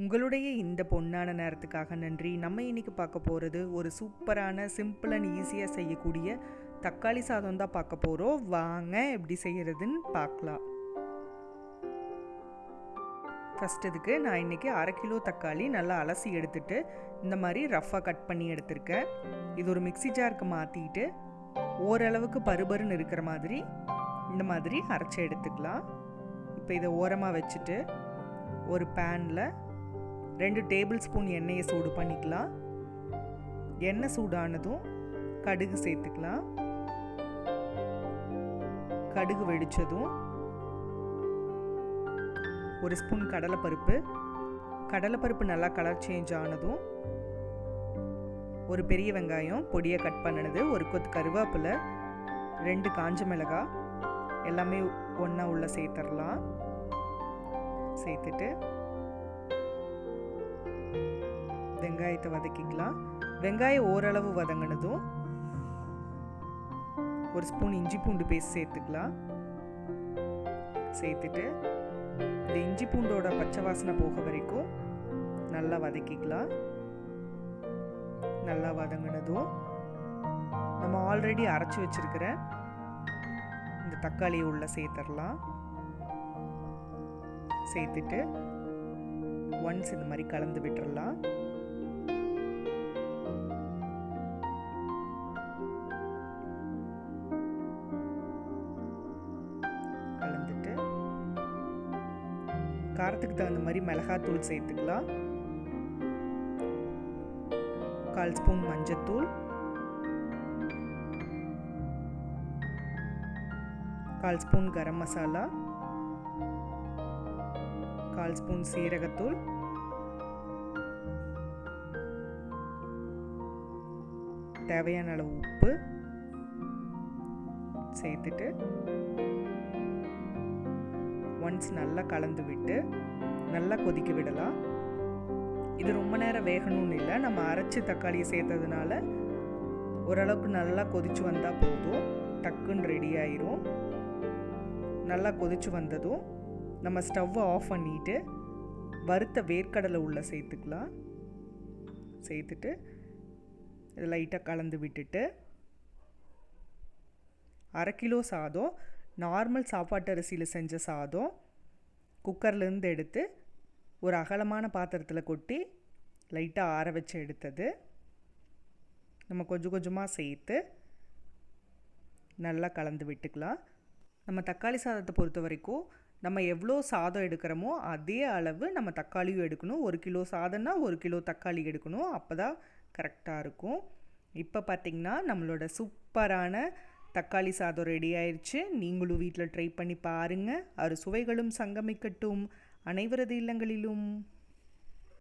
உங்களுடைய இந்த பொன்னான நேரத்துக்காக நன்றி. நம்ம இன்னைக்கு பார்க்க போகிறது ஒரு சூப்பரான சிம்பிள் அண்ட் ஈஸியாக செய்யக்கூடிய தக்காளி சாதம் தான் பார்க்க போகிறோம். வாங்க எப்படி செய்கிறதுன்னு பார்க்கலாம். ஃபஸ்ட் இதுக்கு நான் இன்றைக்கி 1/2 கிலோ தக்காளி நல்லா அலசி எடுத்துட்டு இந்த மாதிரி ரஃப்பாக கட் பண்ணி எடுத்திருக்கேன். இது ஒரு மிக்ஸி ஜாருக்கு மாற்றிட்டு ஓரளவுக்கு பருபருன்னு இருக்கிற மாதிரி இந்த மாதிரி அரைச்சி எடுத்துக்கலாம். இப்போ இதை ஓரமாக வச்சுட்டு ஒரு பேனில் 2 டேபிள் ஸ்பூன் எண்ணெயை சூடு பண்ணிக்கலாம். எண்ணெய் சூடானதும் கடுகு சேர்த்துக்கலாம். கடுகு வெடித்ததும் 1 ஸ்பூன் கடலைப்பருப்பு நல்லா கலர் சேஞ்ச் ஆனதும் ஒரு பெரிய வெங்காயம் பொடியாக கட் பண்ணினது, ஒரு கொத்து கருவேப்பிலை, 2 காஞ்ச மிளகாய் எல்லாமே ஒன்றா உள்ள சேர்த்துடலாம். சேர்த்துட்டு வெங்காயத்தை வதக்கிக்கலாம். வெங்காயம் ஓரளவு வதங்கினதும் 1 ஸ்பூன் இஞ்சி பூண்டு பேஸ்ட் சேர்த்துக்கலாம். சேர்த்துட்டு இந்த இஞ்சி பூண்டோட பச்சை வாசனை போக வரைக்கும் நல்லா வதக்கிக்கலாம். நல்லா வதங்கினதும் நம்ம ஆல்ரெடி அரைச்சி வச்சிருக்கிற இந்த தக்காளியை உள்ள சேர்த்துடலாம். சேர்த்துட்டு ஒன்ஸ் இந்த மாதிரி கலந்து விட்டுறலாம். கலந்துட்டு காரத்துக்கு தகுந்த மாதிரி மிளகாத்தூள் சேர்த்துக்கலாம். 1/4 ஸ்பூன் மஞ்சத்தூள், 1/4 ஸ்பூன் கரம் மசாலா, 1/4 ஸ்பூன் சீரகத்தூள், தேவையான அளவு உப்பு சேர்த்துட்டு ஒன்ஸ் நல்லா கலந்து விட்டு நல்லா கொதிக்க விடலாம். இது ரொம்ப நேரம் வேகணும்னு இல்லை, நம்ம அரைச்சி தக்காளியை சேர்த்ததுனால ஓரளவுக்கு நல்லா கொதிச்சு வந்தால் போதும், டக்குன்னு ரெடி ஆயிரும். நல்லா கொதிச்சு வந்ததும் நம்ம ஸ்டவ்வை ஆஃப் பண்ணிட்டு வறுத்த வேர்க்கடலை உள்ள சேர்த்துக்கலாம். சேர்த்துட்டு இது லைட்டாக கலந்து விட்டுட்டு 1/2 கிலோ சாதம், நார்மல் சாப்பாட்டு அரிசியில் செஞ்ச சாதம் குக்கர்லேருந்து எடுத்து ஒரு அகலமான பாத்திரத்தில் கொட்டி லைட்டாக ஆற வச்சு எடுத்தது நம்ம கொஞ்சம் கொஞ்சமாக சேர்த்து நல்லா கலந்து விட்டுக்கலாம். நம்ம தக்காளி சாதத்தை பொறுத்த வரைக்கும் நம்ம எவ்வளோ சாதம் எடுக்கிறோமோ அதே அளவு நம்ம தக்காளியும் எடுக்கணும். 1 கிலோ சாதம்னா 1 கிலோ தக்காளி எடுக்கணும், அப்போ தான் கரெக்டாக இருக்கும். இப்போ பார்த்திங்கன்னா நம்மளோட சூப்பரான தக்காளி சாதம் ரெடி ஆயிடுச்சு. நீங்களும் வீட்டில் ட்ரை பண்ணி பாருங்கள். சுவைகளும் சங்கமிக்கட்டும் அனைவரது இல்லங்களிலும்.